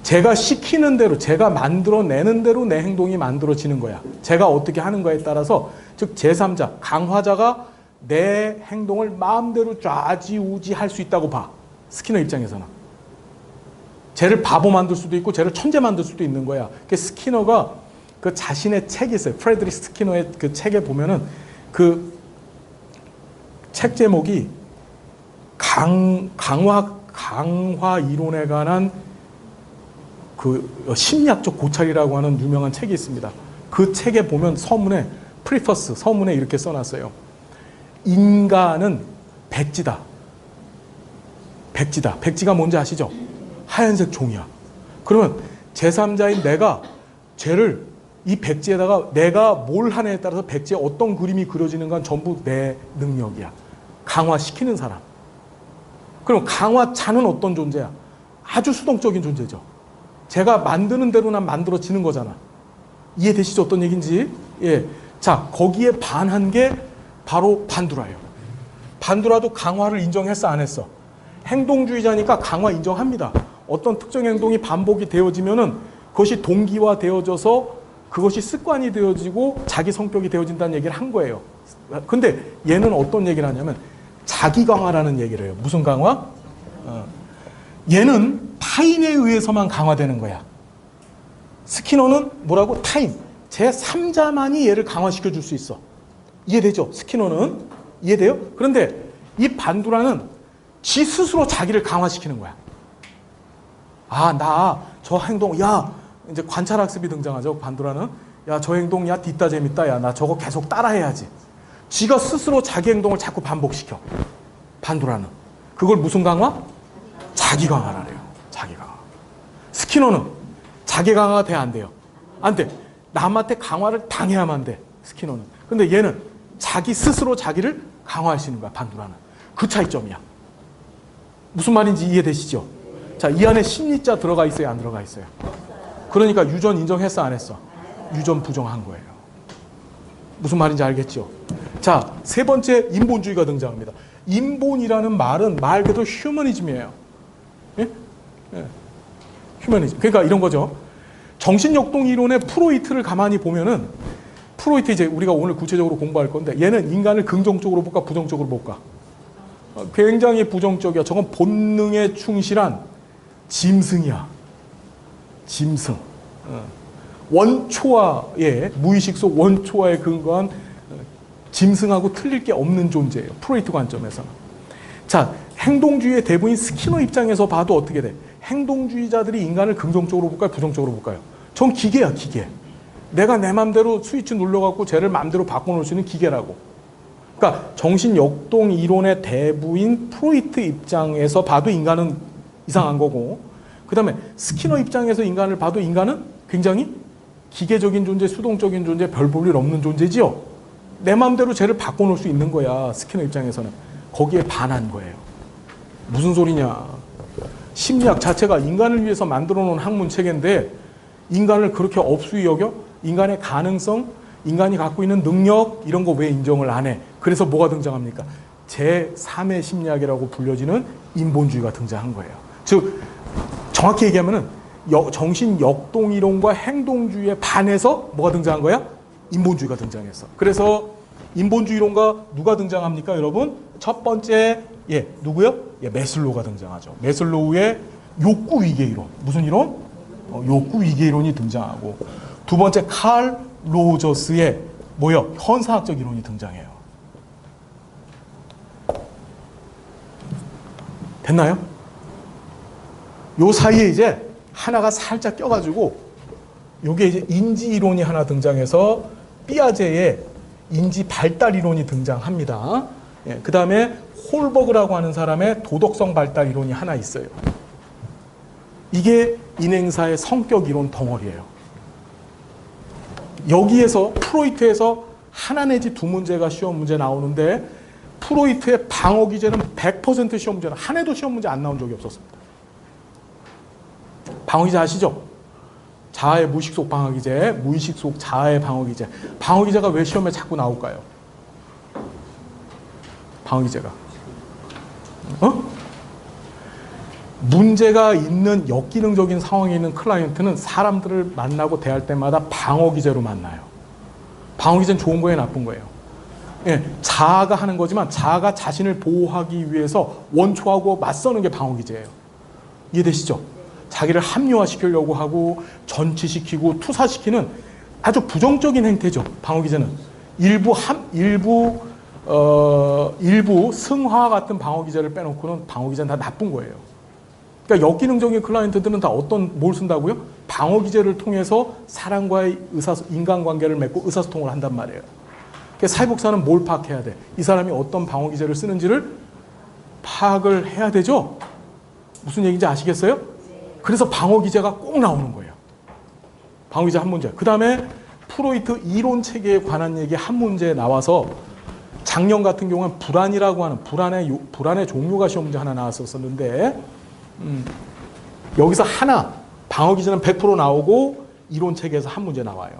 제가 시키는 대로, 제가 만들어내는 대로 내 행동이 만들어지는 거야. 제가 어떻게 하는가에 따라서, 즉 제3자, 강화자가 내 행동을 마음대로 좌지우지 할 수 있다고 봐. 스키너 입장에서는. 쟤를 바보 만들 수도 있고 쟤를 천재 만들 수도 있는 거야. 스키너가 그 자신의 책이 있어요. 프레드리히 스키너의 그 책에 보면은 그 책 제목이 강화 이론에 관한 그 심리학적 고찰이라고 하는 유명한 책이 있습니다. 그 책에 보면 서문에 프리퍼스 서문에 이렇게 써놨어요. 인간은 백지다. 백지가 뭔지 아시죠? 하얀색 종이야. 그러면 제3자인 내가 쟤를 이 백지에다가 내가 뭘 하냐에 따라서 백지에 어떤 그림이 그려지는 건 전부 내 능력이야. 강화시키는 사람. 그럼 강화자는 어떤 존재야? 아주 수동적인 존재죠. 제가 만드는 대로 난 만들어지는 거잖아. 이해되시죠? 어떤 얘기인지? 예. 자, 거기에 반한 게 바로 반두라예요. 반두라도 강화를 인정했어, 안 했어? 행동주의자니까 강화 인정합니다. 어떤 특정 행동이 반복이 되어지면은 그것이 동기화되어져서 그것이 습관이 되어지고 자기 성격이 되어진다는 얘기를 한 거예요. 근데 얘는 어떤 얘기를 하냐면 자기 강화라는 얘기를 해요. 무슨 강화? 얘는 타인에 의해서만 강화되는 거야. 스키너는 뭐라고? 타인. 제3자만이 얘를 강화시켜 줄 수 있어. 이해되죠? 스키너는. 이해돼요? 그런데 이 반두라는 지 스스로 자기를 강화시키는 거야. 아, 나 저 행동, 야, 이제 관찰학습이 등장하죠. 반두라는. 야, 저 행동, 야, 뒷다 재밌다. 야, 나 저거 계속 따라해야지. 지가 스스로 자기 행동을 자꾸 반복시켜. 반두라는. 그걸 무슨 강화? 자기 강화라래요. 자기 강화. 스키너는 자기 강화가 돼, 안 돼요? 안 돼. 남한테 강화를 당해야만 돼. 스키너는. 근데 얘는 자기 스스로 자기를 강화할 수 있는 거야. 반두라는. 그 차이점이야. 무슨 말인지 이해되시죠? 자, 이 안에 심리자 들어가 있어요? 안 들어가 있어요? 그러니까 유전 인정했어? 안 했어? 유전 부정한 거예요. 무슨 말인지 알겠죠? 자, 세 번째 인본주의가 등장합니다. 인본이라는 말은 말 그대로 휴머니즘이에요. 예? 예. 휴머니즘. 그러니까 이런 거죠. 정신역동 이론의 프로이트를 가만히 보면은 프로이트 이제 우리가 오늘 구체적으로 공부할 건데 얘는 인간을 긍정적으로 볼까 부정적으로 볼까? 굉장히 부정적이야. 저건 본능에 충실한 짐승이야. 짐승. 원초화의 무의식 속 원초화에 근거한 짐승하고 틀릴 게 없는 존재예요. 프로이트 관점에서는. 자, 행동주의의 대부인 스키너 입장에서 봐도 어떻게 돼? 행동주의자들이 인간을 긍정적으로 볼까요? 부정적으로 볼까요? 전 기계야, 기계. 내가 내 맘대로 스위치 눌러갖고 쟤를 맘대로 바꿔놓을 수 있는 기계라고. 그러니까 정신역동 이론의 대부인 프로이트 입장에서 봐도 인간은 이상한 거고, 그 다음에 스키너 입장에서 인간을 봐도 인간은 굉장히 기계적인 존재, 수동적인 존재, 별 볼 일 없는 존재지요. 내 맘대로 쟤를 바꿔놓을 수 있는 거야. 스키너 입장에서는. 거기에 반한 거예요. 무슨 소리냐. 심리학 자체가 인간을 위해서 만들어 놓은 학문체계인데 인간을 그렇게 업수히 여겨? 인간의 가능성, 인간이 갖고 있는 능력 이런 거 왜 인정을 안 해? 그래서 뭐가 등장합니까? 제3의 심리학이라고 불려지는 인본주의가 등장한 거예요. 즉 정확히 얘기하면은 정신역동이론과 행동주의에 반해서 뭐가 등장한 거야? 인본주의가 등장했어. 그래서 인본주의론과 누가 등장합니까, 여러분? 첫 번째, 누구요? 메슬로우가 등장하죠. 메슬로우의 욕구 위계 이론. 무슨 이론? 욕구 위계 이론이 등장하고, 두 번째 칼 로저스의 뭐요? 현상학적 이론이 등장해요. 됐나요? 요 사이에 이제 하나가 살짝 껴가지고 요게 이제 인지 이론이 하나 등장해서 삐아제의 인지 발달 이론이 등장합니다. 그 다음에 홀버그라고 하는 사람의 도덕성 발달 이론이 하나 있어요. 이게 인행사의 성격 이론 덩어리예요. 여기에서 프로이트에서 하나 내지 두 문제가 시험 문제 나오는데 프로이트의 방어 기제는 100% 시험 문제는 한 해도 시험 문제 안 나온 적이 없었습니다. 방어 기제 아시죠? 자아의 무의식 속 방어 기제, 무의식 속 자아의 방어 기제. 방어 기제가 왜 시험에 자꾸 나올까요? 방어 기제가. 문제가 있는 역기능적인 상황에 있는 클라이언트는 사람들을 만나고 대할 때마다 방어 기제로 만나요. 방어 기제는 좋은 거예요, 나쁜 거예요? 자아가 하는 거지만 자아가 자신을 보호하기 위해서 원초하고 맞서는 게 방어 기제예요. 이해되시죠? 자기를 합리화시키려고 하고 전치시키고 투사시키는 아주 부정적인 행태죠. 방어 기제는 일부 승화 같은 방어 기제를 빼놓고는 방어 기제는 다 나쁜 거예요. 그러니까 역기능적인 클라이언트들은 다 뭘 쓴다고요? 방어 기제를 통해서 사람과의 인간관계를 맺고 의사소통을 한단 말이에요. 그러니까 사회복사는 뭘 파악해야 돼? 이 사람이 어떤 방어 기제를 쓰는지를 파악을 해야 되죠? 무슨 얘기인지 아시겠어요? 그래서 방어 기제가 꼭 나오는 거예요. 방어 기제 한 문제. 그 다음에 프로이트 이론 체계에 관한 얘기 한 문제 나와서 작년 같은 경우는 불안이라고 하는 불안의 종류가 시험 문제 하나 나왔었는데 여기서 하나 방어 기제는 100% 나오고 이론 체계에서 한 문제 나와요.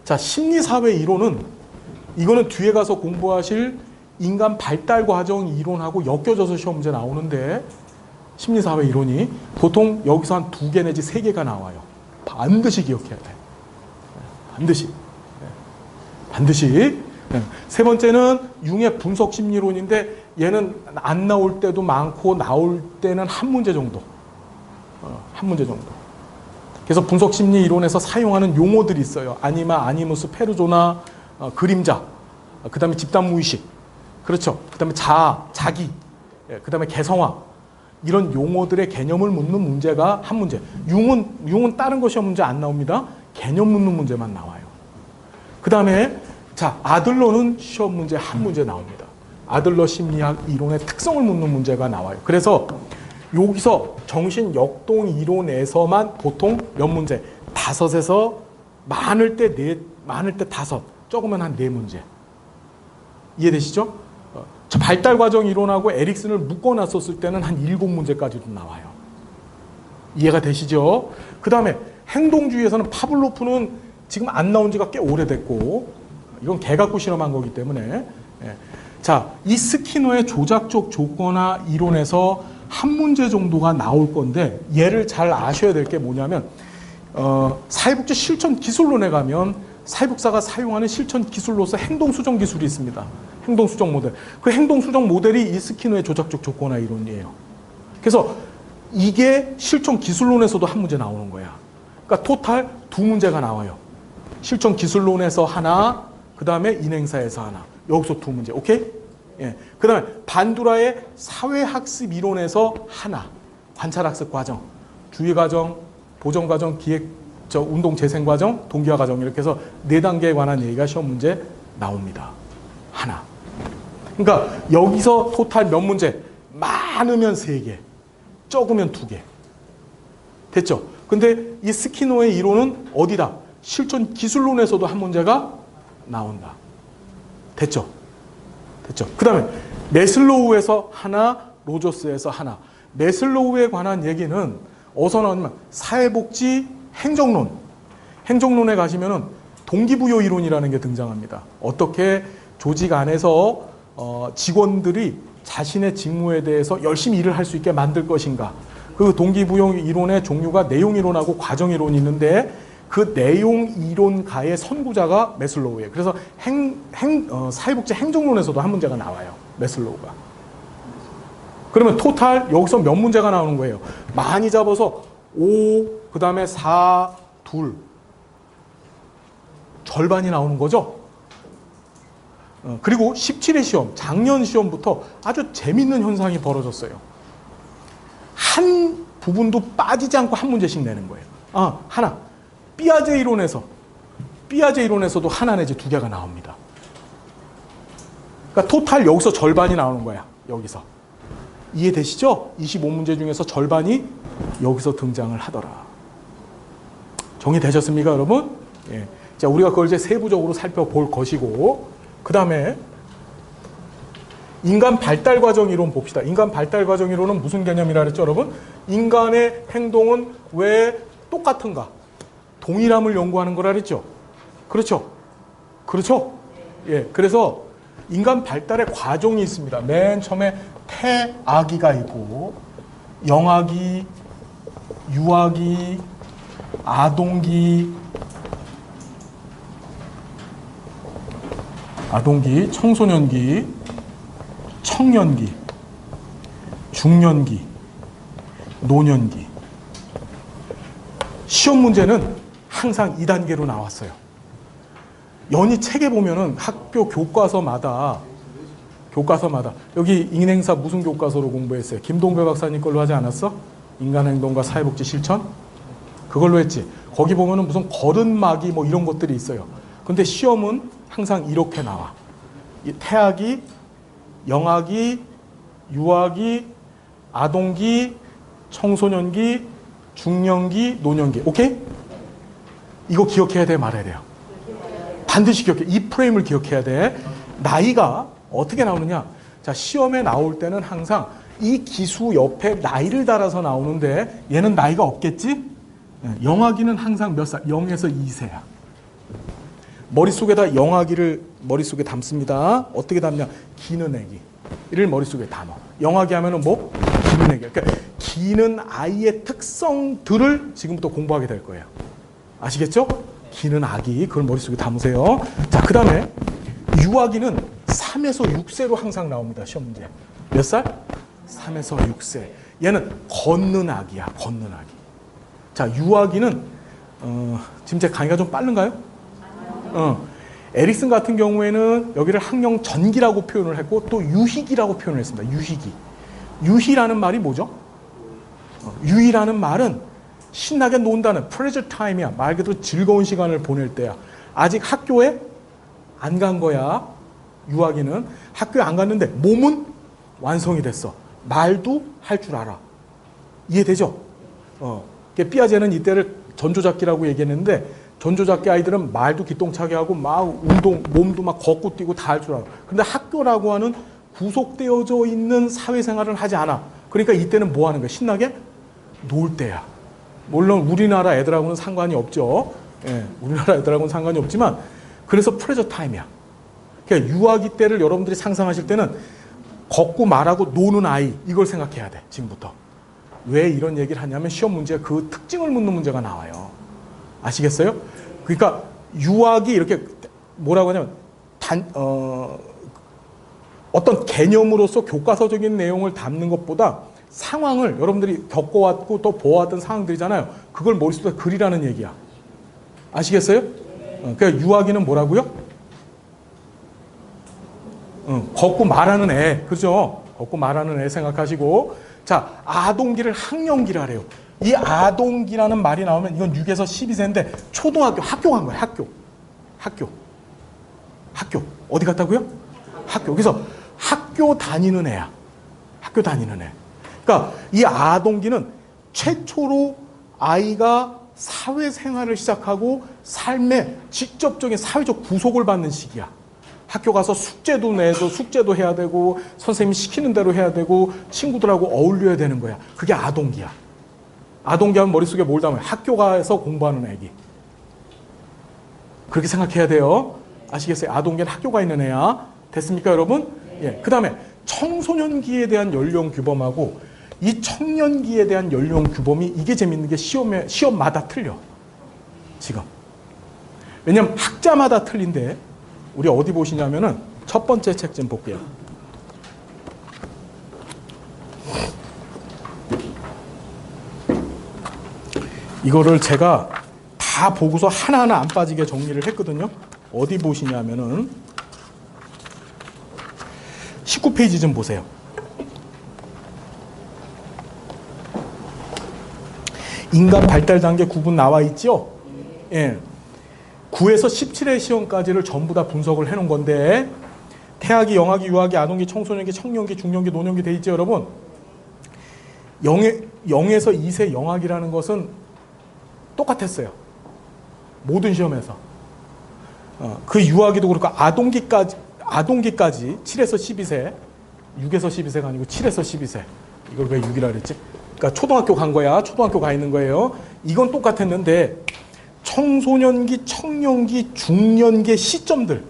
자, 심리사회 이론은 이거는 뒤에 가서 공부하실 인간 발달 과정 이론하고 엮여져서 시험 문제 나오는데 심리사회 이론이 보통 여기서 한 2개 내지 3개가 나와요. 반드시 기억해야 돼. 반드시. 반드시. 세 번째는 융의 분석 심리론인데 얘는 안 나올 때도 많고 나올 때는 한 문제 정도. 한 문제 정도. 그래서 분석 심리 이론에서 사용하는 용어들이 있어요. 아니마, 아니무스, 페르소나, 그림자, 그 다음에 집단 무의식, 그렇죠. 그 다음에 자아, 자기, 그 다음에 개성화, 이런 용어들의 개념을 묻는 문제가 한 문제. 융은 다른 거 시험 문제 안 나옵니다. 개념 묻는 문제만 나와요. 그 다음에 자, 아들러는 시험 문제 한 문제 나옵니다. 아들러 심리학 이론의 특성을 묻는 문제가 나와요. 그래서 여기서 정신 역동 이론에서만 보통 몇 문제? 5에서 많을 때 5, 적으면 한 4문제. 이해되시죠? 발달 과정 이론하고 에릭슨을 묶어놨었을 때는 한 7문제까지도 나와요. 이해가 되시죠? 그 다음에 행동주의에서는 파블로프는 지금 안 나온 지가 꽤 오래됐고 이건 개 갖고 실험한 거기 때문에 자, 이 스키너의 조작적 조건화 이론에서 한 문제 정도가 나올 건데 얘를 잘 아셔야 될 게 뭐냐면 사회복지 실천 기술론에 가면 사회복사가 사용하는 실천 기술로서 행동수정 기술이 있습니다. 행동수정 모델. 그 행동수정 모델이 이 스키너의 조작적 조건화 이론이에요. 그래서 이게 실천 기술론에서도 한 문제 나오는 거야. 그러니까 토탈 2문제가 나와요. 실천 기술론에서 하나, 그 다음에 인행사에서 하나. 여기서 2문제. 오케이? 예. 그 다음에 반두라의 사회학습 이론에서 하나. 관찰학습 과정, 주의과정, 보정과정, 운동재생과정, 동기화과정 이렇게 해서 4단계에 관한 얘기가 시험 문제 나옵니다. 하나. 그러니까 여기서 토탈 몇 문제? 많으면 3개, 적으면 2개. 됐죠? 근데 이 스키노의 이론은 어디다? 실천 기술론에서도 한 문제가 나온다. 됐죠? 됐죠? 그 다음에 메슬로우에서 하나, 로저스에서 하나. 메슬로우에 관한 얘기는 어디서 나오냐면 사회복지 행정론. 행정론에 가시면은 동기부여 이론이라는 게 등장합니다. 어떻게 조직 안에서 직원들이 자신의 직무에 대해서 열심히 일을 할 수 있게 만들 것인가. 그 동기부여 이론의 종류가 내용 이론하고 과정 이론이 있는데 그 내용 이론가의 선구자가 메슬로우예요. 그래서 사회복지 행정론에서도 한 문제가 나와요. 메슬로우가. 그러면 토탈 여기서 몇 문제가 나오는 거예요? 많이 잡아서 5, 그 다음에 4, 2. 절반이 나오는 거죠. 그리고 17회 시험, 작년 시험부터 아주 재밌는 현상이 벌어졌어요. 한 부분도 빠지지 않고 한 문제씩 내는 거예요. 하나. 삐아제 이론에서도 하나 내지 2개가 나옵니다. 그러니까 토탈 여기서 절반이 나오는 거야. 여기서. 이해되시죠? 25문제 중에서 절반이 여기서 등장을 하더라. 정리되셨습니까, 여러분? 예. 자, 우리가 그걸 이제 세부적으로 살펴볼 것이고, 그 다음에 인간 발달 과정 이론 봅시다. 인간 발달 과정 이론은 무슨 개념이라 그랬죠, 여러분? 인간의 행동은 왜 똑같은가? 동일함을 연구하는 거라 그랬죠? 그렇죠? 그렇죠? 예. 그래서 인간 발달의 과정이 있습니다. 맨 처음에 태아기가 있고, 영아기, 유아기, 아동기, 청소년기, 청년기, 중년기, 노년기. 시험 문제는 항상 2단계로 나왔어요. 연희 책에 보면은 학교 교과서마다 여기 인행사 무슨 교과서로 공부했어요? 김동배 박사님 걸로 하지 않았어? 인간행동과 사회복지 실천? 그걸로 했지. 거기 보면은 무슨 거른마기 뭐 이런 것들이 있어요. 근데 시험은 항상 이렇게 나와. 태아기, 영아기, 유아기, 아동기, 청소년기, 중년기, 노년기. 오케이? 이거 기억해야 돼, 말해야 돼요? 반드시 기억해. 이 프레임을 기억해야 돼. 나이가 어떻게 나오느냐? 자, 시험에 나올 때는 항상 이 기수 옆에 나이를 달아서 나오는데 얘는 나이가 없겠지? 영아기는 항상 몇 살? 0에서 2세야. 머릿속에다 영아기를 머릿속에 담습니다. 어떻게 담냐? 기는 애기를 머릿속에 담아. 영아기 하면은 뭐? 기는 애기. 그러니까 기는 아이의 특성들을 지금부터 공부하게 될 거예요. 아시겠죠? 기는 아기, 그걸 머릿속에 담으세요. 자, 그 다음에 유아기는 3에서 6세로 항상 나옵니다. 시험 문제. 몇 살? 3에서 6세. 얘는 걷는 아기야. 걷는 아기. 자, 유아기는 지금 제 강의가 좀 빠른가요? 에릭슨 같은 경우에는 여기를 학령 전기라고 표현을 했고 또 유희기라고 표현을 했습니다. 유희기. 유희라는 말이 뭐죠? 유희라는 말은 신나게 논다는 pleasure time이야. 말 그대로 즐거운 시간을 보낼 때야. 아직 학교에 안 간 거야. 유아기는 학교에 안 갔는데 몸은 완성이 됐어. 말도 할 줄 알아. 이해되죠? 삐아제는 이때를 전조잡기라고 얘기했는데 전조잡기 아이들은 말도 기똥차게 하고 막 운동, 몸도 막 걷고 뛰고 다 할 줄 알아. 근데 학교라고 하는 구속되어져 있는 사회생활을 하지 않아. 그러니까 이때는 뭐 하는 거야? 신나게 놀 때야. 물론 우리나라 애들하고는 상관이 없죠. 예, 우리나라 애들하고는 상관이 없지만 그래서 프레저 타임이야. 그러니까 유아기 때를 여러분들이 상상하실 때는 걷고 말하고 노는 아이, 이걸 생각해야 돼. 지금부터. 왜 이런 얘기를 하냐면 시험 문제에 그 특징을 묻는 문제가 나와요. 아시겠어요? 그러니까 유아기 이렇게 뭐라고 하냐면 어떤 개념으로서 교과서적인 내용을 담는 것보다 상황을 여러분들이 겪어왔고 또 보아왔던 상황들이잖아요. 그걸 머릿속에 그리라는 얘기야. 아시겠어요? 그러니까 유아기는 뭐라고요? 걷고 말하는 애. 그죠? 걷고 말하는 애 생각하시고. 자, 아동기를 학령기라 그래요. 이 아동기라는 말이 나오면 이건 6에서 12세인데 초등학교, 학교 간 거예요. 학교. 어디 갔다고요? 학교. 그래서 학교 다니는 애야. 학교 다니는 애. 그러니까 이 아동기는 최초로 아이가 사회생활을 시작하고 삶의 직접적인 사회적 구속을 받는 시기야. 학교 가서 숙제도 내서 숙제도 해야 되고 선생님이 시키는 대로 해야 되고 친구들하고 어울려야 되는 거야. 그게 아동기야. 아동기 하면 머릿속에 뭘 담아요? 학교 가서 공부하는 애기. 그렇게 생각해야 돼요. 아시겠어요? 아동기는 학교가 있는 애야. 됐습니까, 여러분? 예. 그 다음에 청소년기에 대한 연령 규범하고 이 청년기에 대한 연령 규범이 이게 재밌는 게 시험마다 틀려. 지금. 왜냐면 학자마다 틀린데 우리 어디 보시냐면은 첫 번째 책 좀 볼게요. 이거를 제가 다 보고서 하나하나 안 빠지게 정리를 했거든요. 어디 보시냐면은 19페이지 좀 보세요. 인간 발달 단계 구분 나와 있죠? 예. 9에서 17회 시험까지를 전부 다 분석을 해놓은 건데 태아기, 영아기, 유아기, 아동기, 청소년기, 청년기, 중년기, 노년기 돼 있죠, 여러분? 0에서 2세 영아기라는 것은 똑같았어요. 모든 시험에서. 그 유아기도 그렇고 아동기까지 7에서 12세, 6에서 12세가 아니고 7에서 12세. 이걸 왜 6이라 그랬지? 그러니까 초등학교 간 거야. 초등학교 가 있는 거예요. 이건 똑같았는데 청소년기, 청년기, 중년기의 시점들,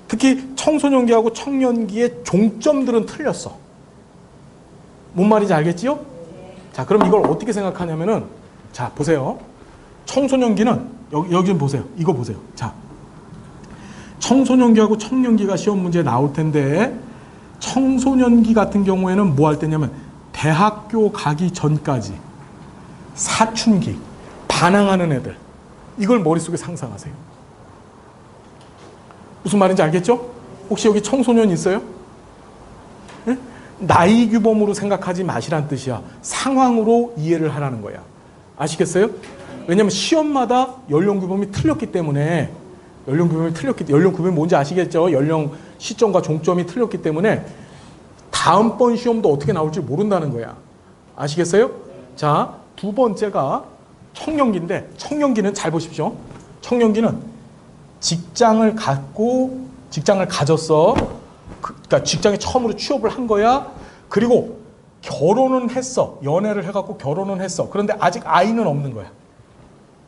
특히 청소년기하고 청년기의 종점들은 틀렸어. 뭔 말인지 알겠지요? 자, 그럼 이걸 어떻게 생각하냐면은, 자, 보세요. 청소년기는 여기 좀 보세요. 이거 보세요. 자, 청소년기하고 청년기가 시험 문제에 나올 텐데 청소년기 같은 경우에는 뭐 할 때냐면 대학교 가기 전까지 사춘기, 반항하는 애들, 이걸 머릿속에 상상하세요. 무슨 말인지 알겠죠? 혹시 여기 청소년 있어요? 네? 나이 규범으로 생각하지 마시란 뜻이야. 상황으로 이해를 하라는 거야. 아시겠어요? 왜냐하면 시험마다 연령 규범이 틀렸기 때문에 연령 규범이 뭔지 아시겠죠? 연령 시점과 종점이 틀렸기 때문에 다음번 시험도 어떻게 나올지 모른다는 거야. 아시겠어요? 자, 두 번째가 청년기인데 청년기는 잘 보십시오. 청년기는 직장을 갖고 직장을 가졌어. 그러니까 직장에 처음으로 취업을 한 거야. 그리고 결혼은 했어. 연애를 해갖고 결혼은 했어. 그런데 아직 아이는 없는 거야.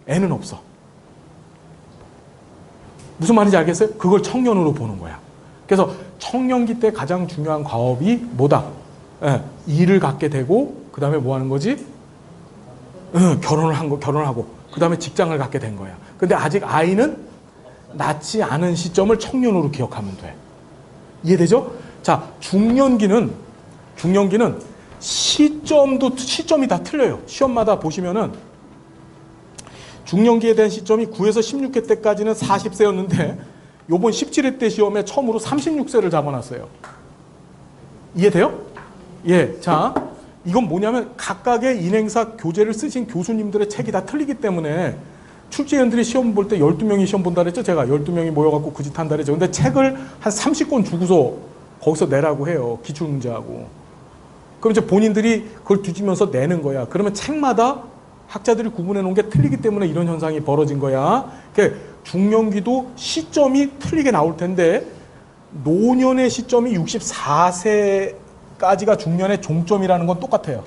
애는 없어. 무슨 말인지 알겠어요? 그걸 청년으로 보는 거야. 그래서 청년기 때 가장 중요한 과업이 뭐다? 일을 갖게 되고 그 다음에 뭐 하는 거지? 결혼을 하고 그 다음에 직장을 갖게 된 거야. 근데 아직 아이는 낳지 않은 시점을 청년으로 기억하면 돼. 이해되죠? 자, 중년기는 시점이 다 틀려요. 시험마다 보시면은 중년기에 대한 시점이 9에서 16회 때까지는 40세였는데 요번 17회 때 시험에 처음으로 36세를 잡아놨어요. 이해돼요? 예. 자, 이건 뭐냐면 각각의 인행사 교재를 쓰신 교수님들의 책이 다 틀리기 때문에 출제위원들이 시험 볼 때 12명이 시험 본다 그랬죠? 제가 12명이 모여갖고 그 짓 한다 그랬죠. 근데 책을 한 30권 주고서 거기서 내라고 해요. 기출문제하고. 그럼 이제 본인들이 그걸 뒤지면서 내는 거야. 그러면 책마다 학자들이 구분해 놓은 게 틀리기 때문에 이런 현상이 벌어진 거야. 그러니까 중년기도 시점이 틀리게 나올 텐데 노년의 시점이 64세까지가 중년의 종점이라는 건 똑같아요.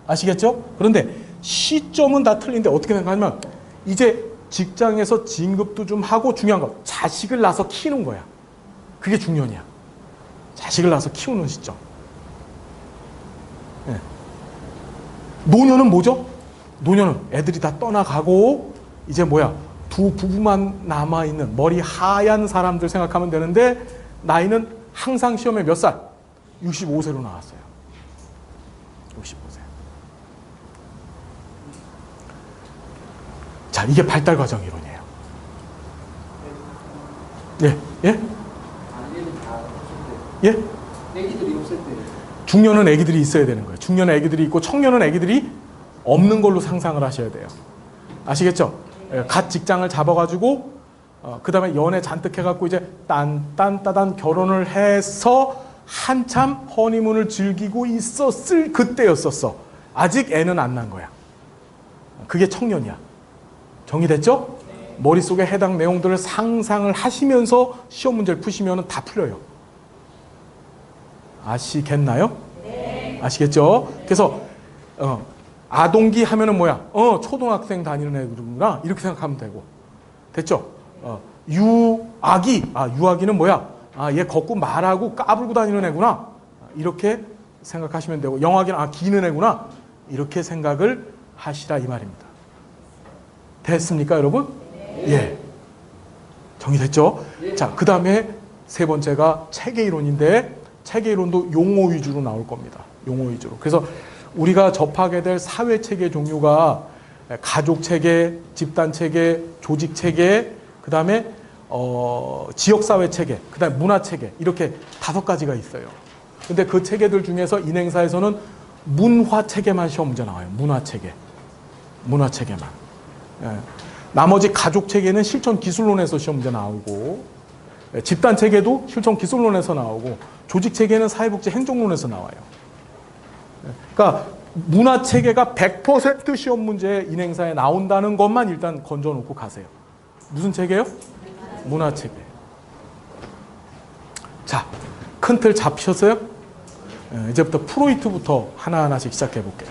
아시겠죠? 그런데 시점은 다 틀린데 어떻게 생각하냐면 이제 직장에서 진급도 좀 하고 중요한 거 자식을 낳아서 키우는 거야. 그게 중년이야. 자식을 낳아서 키우는 시점. 네. 노년은 뭐죠? 노년은 애들이 다 떠나가고 이제 뭐야? 두 부부만 남아있는 머리 하얀 사람들 생각하면 되는데 나이는 항상 시험에 몇 살? 65세로 나왔어요. 65세. 자, 이게 발달 과정 이론이에요. 예? 예? 예? 애기들이 없을 때. 중년은 애기들이 있어야 되는 거예요. 중년은 애기들이 있고 청년은 애기들이 없는 걸로 상상을 하셔야 돼요. 아시겠죠? 갓 직장을 잡아가지고 그 다음에 연애 잔뜩 해갖고 이제 딴딴따단 결혼을 해서 한참 허니문을 즐기고 있었을 그때였었어. 아직 애는 안 난 거야. 그게 청년이야. 정리됐죠? 머릿속에 해당 내용들을 상상을 하시면서 시험 문제를 푸시면 다 풀려요. 아시겠나요? 네. 아시겠죠? 그래서 아동기 하면은 뭐야? 초등학생 다니는 애들구나. 이렇게 생각하면 되고. 됐죠? 유아기. 유아기는 뭐야? 얘 걷고 말하고 까불고 다니는 애구나. 이렇게 생각하시면 되고. 영아기는 기는 애구나. 이렇게 생각을 하시라 이 말입니다. 됐습니까, 여러분? 네. 예. 정리됐죠? 네. 자, 그 다음에 세 번째가 체계 이론인데 체계 이론도 용어 위주로 나올 겁니다. 용어 위주로. 그래서 우리가 접하게 될 사회 체계 종류가 가족 체계, 집단 체계, 조직 체계, 그 다음에 지역 사회 체계, 그 다음에 문화 체계 이렇게 5가지가 있어요. 근데 그 체계들 중에서 인행사에서는 문화 체계만 시험 문제 나와요. 문화 체계, 문화 체계만. 예. 나머지 가족 체계는 실천 기술론에서 시험 문제 나오고, 집단 체계도 실천 기술론에서 나오고, 조직 체계는 사회복지 행정론에서 나와요. 그러니까 문화 체계가 100% 시험 문제 인행사에 나온다는 것만 일단 건져 놓고 가세요. 무슨 체계요? 문화 체계. 자, 큰 틀 잡히셨어요? 이제부터 프로이트부터 하나하나씩 시작해 볼게요.